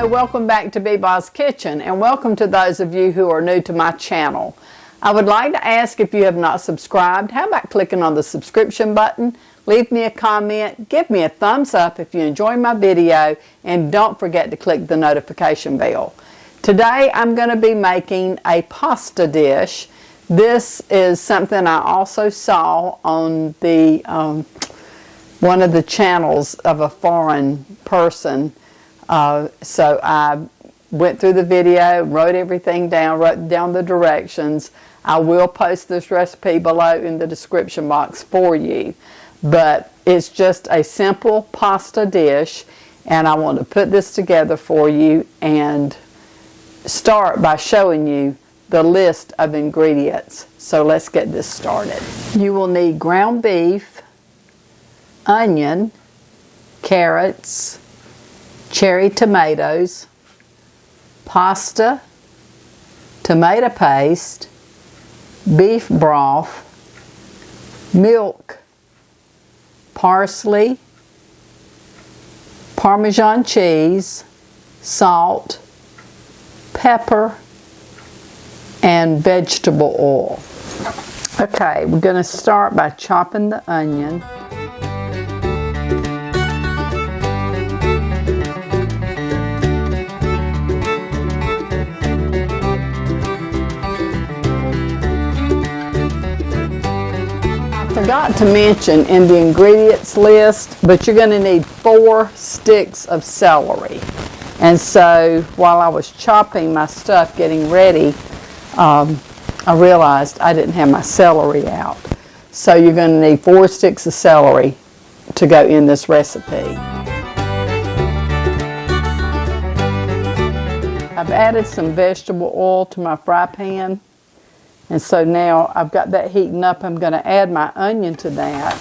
welcome back to Beba's Kitchen, and welcome to those of you who are new to my channel. I would like to ask, if you have not subscribed, how about clicking on the subscription button, leave me a comment, give me a thumbs up if you enjoy my video, and don't forget to click the notification bell. Today I'm going to be making a pasta dish. This is something I also saw on the one of the channels of a foreign person. So I went through the video, wrote everything down, wrote down the directions. I will post this recipe below in the description box for you. But it's just a simple pasta dish, and I want to put this together for you and start by showing you the list of ingredients. So let's get this started. You will need ground beef, onion, carrots, cherry tomatoes, pasta, tomato paste, beef broth, milk, parsley, Parmesan cheese, salt, pepper, and vegetable oil. Okay, we're going to start by chopping the onion. I forgot to mention in the ingredients list, but you're going to need 4 sticks of celery. And so while I was chopping my stuff, getting ready, I realized I didn't have my celery out. So you're going to need 4 sticks of celery to go in this recipe. I've added some vegetable oil to my fry pan. And so now I've got that heating up. I'm going to add my onion to that.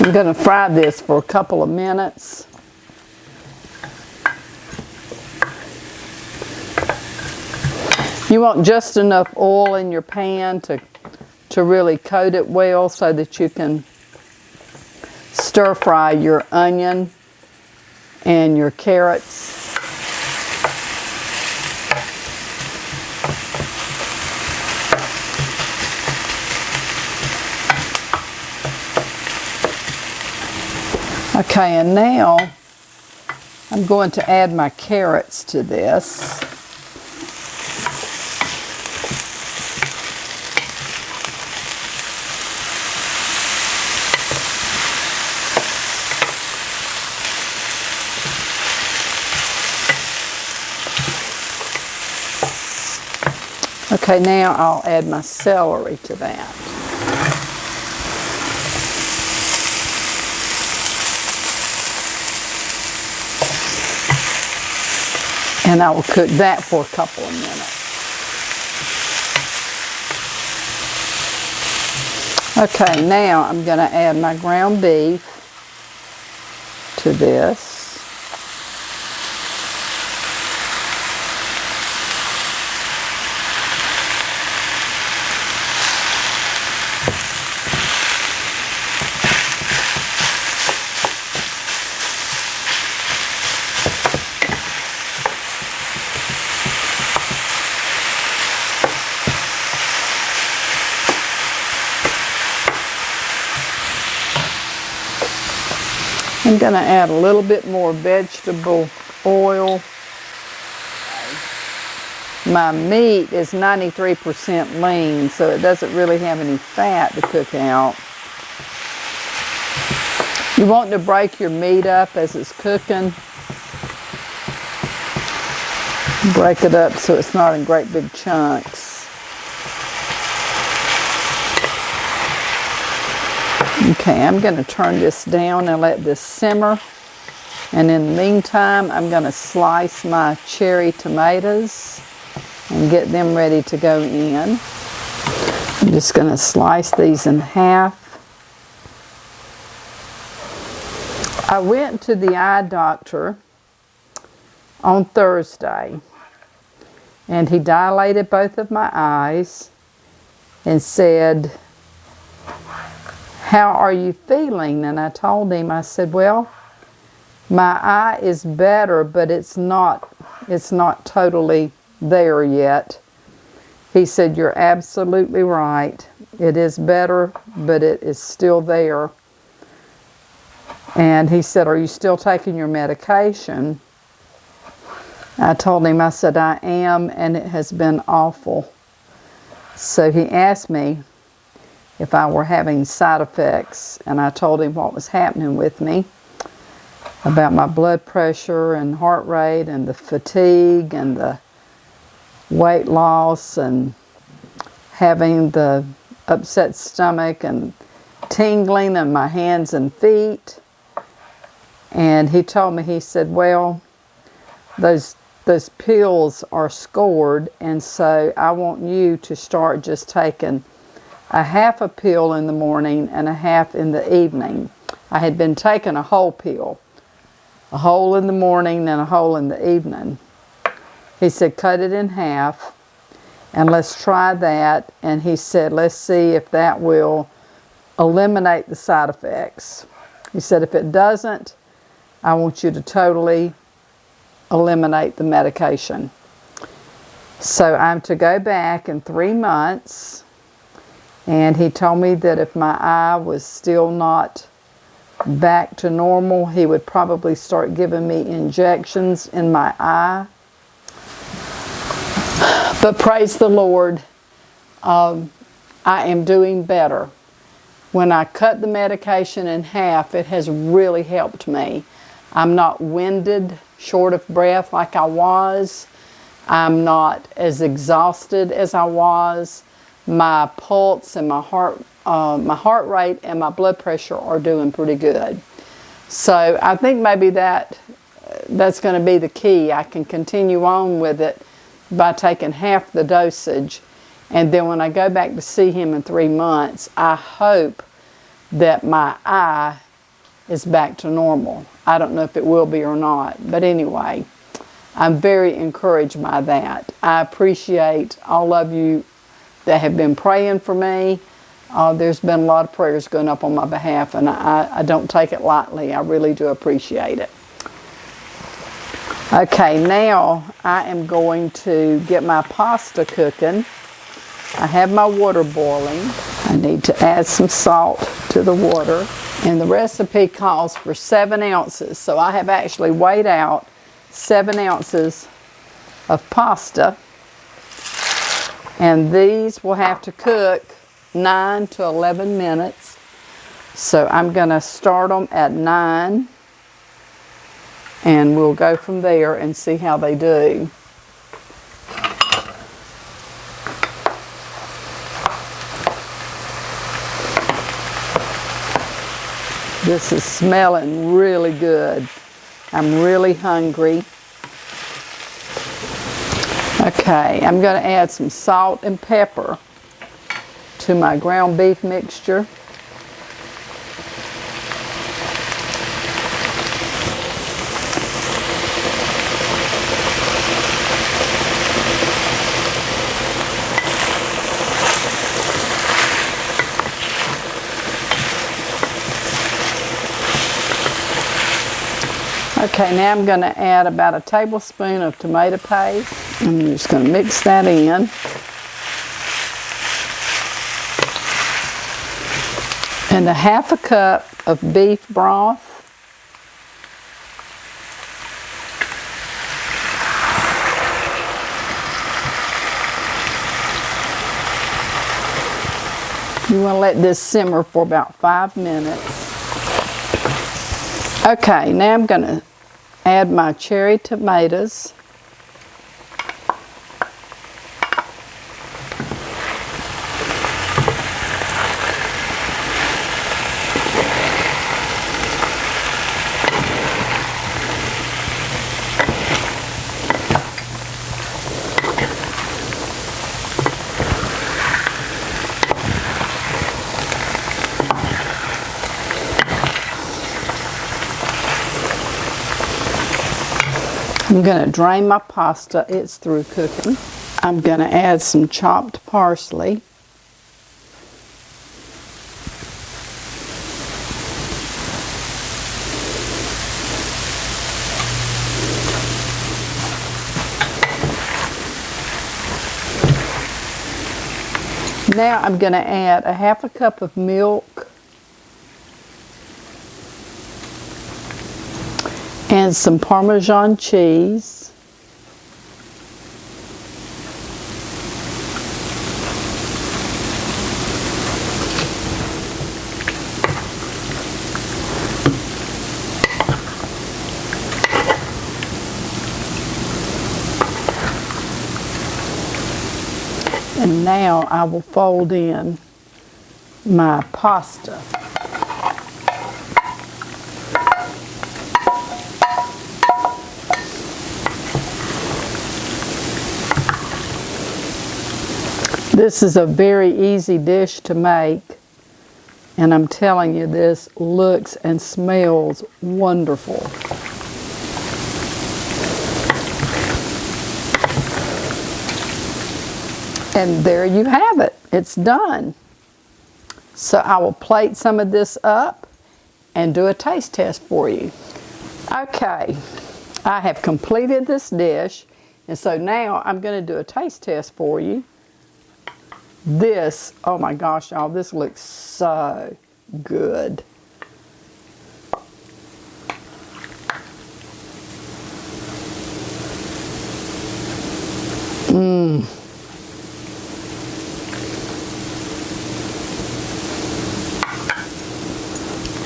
I'm going to fry this for a couple of minutes. You want just enough oil in your pan to really coat it well so that you can stir fry your onion and your carrots. Okay, and now I'm going to add my carrots to this. Okay, now I'll add my celery to that. And I will cook that for a couple of minutes. Okay, now I'm going to add my ground beef to this. I'm going to add a little bit more vegetable oil. My meat is 93% lean, so it doesn't really have any fat to cook out. You want to break your meat up as it's cooking. Break it up so it's not in great big chunks. Okay, I'm going to turn this down and let this simmer. And in the meantime, I'm going to slice my cherry tomatoes and get them ready to go in. I'm just going to slice these in half. I went to the eye doctor on Thursday, and he dilated both of my eyes, and said, "How are you feeling?" And I told him, I said, "Well, my eye is better, but it's not totally there yet." He said, "You're absolutely right. It is better, but it is still there." And he said, "Are you still taking your medication?" I told him, I said, "I am, and it has been awful." So he asked me if I were having side effects, and I told him what was happening with me, about my blood pressure and heart rate and the fatigue and the weight loss and having the upset stomach and tingling in my hands and feet. And he told me, he said, "Well, those pills are scored, and so I want you to start just taking a half a pill in the morning and a half in the evening." I had been taking a whole pill, a whole in the morning and a whole in the evening. He said, "Cut it in half and let's try that." And he said, "Let's see if that will eliminate the side effects." He said, "If it doesn't, I want you to totally eliminate the medication." So I'm to go back in 3 months, and he told me that if my eye was still not back to normal, he would probably start giving me injections in my eye. But praise the Lord, I am doing better. When I cut the medication in half, it has really helped me. I'm not winded, short of breath like I was. I'm not as exhausted as I was. My pulse and my heart rate and my blood pressure are doing pretty good. So I think maybe that's going to be the key. I can continue on with it by taking half the dosage, and then when I go back to see him in 3 months, I hope that my eye is back to normal. I don't know if it will be or not, but anyway, I'm very encouraged by that. I appreciate all of you that have been praying for me. There's been a lot of prayers going up on my behalf, and I don't take it lightly. I really do appreciate it. Okay, now I am going to get my pasta cooking. I have my water boiling. I need to add some salt to the water. And the recipe calls for 7 ounces. So I have actually weighed out 7 ounces of pasta. And these will have to cook 9 to 11 minutes. So I'm going to start them at 9. And we'll go from there and see how they do. This is smelling really good. I'm really hungry. Okay, I'm going to add some salt and pepper to my ground beef mixture. Okay, now I'm going to add about a tablespoon of tomato paste. I'm just going to mix that in. And a half a cup of beef broth. You want to let this simmer for about 5 minutes. Okay, now I'm going to add my cherry tomatoes. I'm going to drain my pasta. It's through cooking. I'm going to add some chopped parsley. now I'm going to add a half a cup of milk and some Parmesan cheese. And now I will fold in my pasta. This is a very easy dish to make, and I'm telling you, this looks and smells wonderful. And there you have it. It's done. So I will plate some of this up and do a taste test for you. Okay, I have completed this dish, and so now I'm going to do a taste test for you. This, oh my gosh, y'all, this looks so good.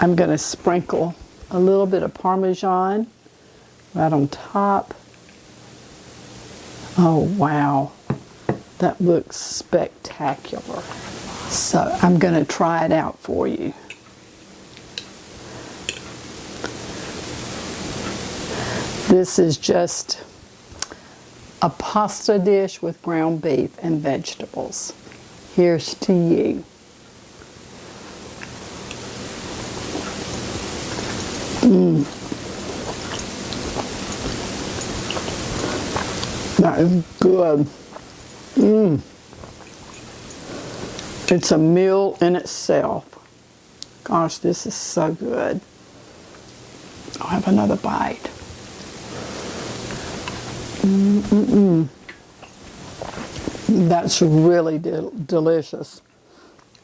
I'm going to sprinkle a little bit of Parmesan right on top. Oh, wow. That looks spectacular. So I'm going to try it out for you. This is just a pasta dish with ground beef and vegetables. Here's to you. That is good. It's a meal in itself. Gosh, this is so good. I'll have another bite. That's really delicious.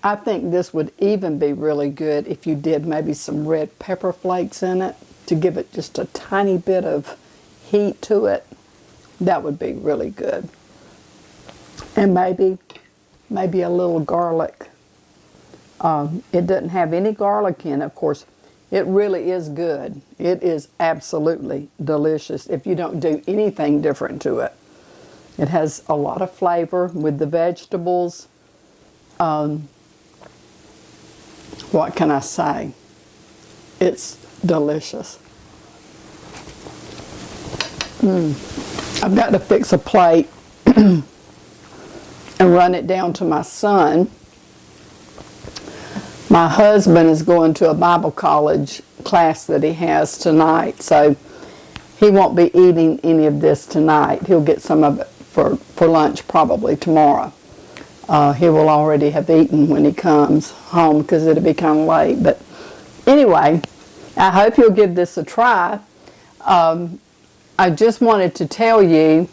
I think this would even be really good if you did maybe some red pepper flakes in it to give it just a tiny bit of heat to it. That would be really good. And maybe a little garlic. It doesn't have any garlic in it, of course. It really is good. It is absolutely delicious if you don't do anything different to it. It has a lot of flavor with the vegetables. What can I say? It's delicious. I've got to fix a plate and run it down to my son. My husband is going to a Bible college class that he has tonight, so he won't be eating any of this tonight. He'll get some of it for lunch probably tomorrow. He will already have eaten when he comes home because it'll be kind of late. But anyway, I hope you'll give this a try. I just wanted to tell you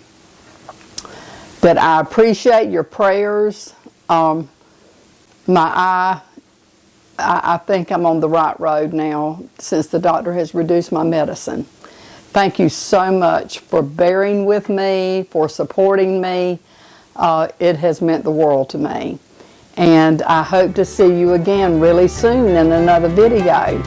that I appreciate your prayers. I think I'm on the right road now since the doctor has reduced my medicine. Thank you so much for bearing with me, for supporting me. It has meant the world to me. And I hope to see you again really soon in another video.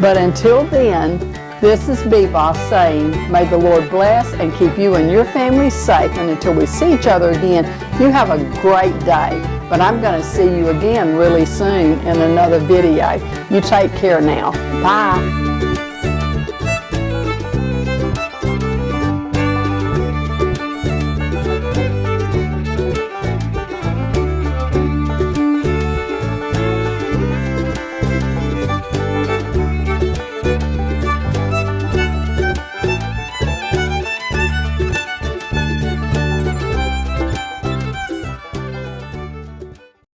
But until then, this is BBOS saying, may the Lord bless and keep you and your family safe. And until we see each other again, you have a great day. But I'm going to see you again really soon in another video. You take care now. Bye.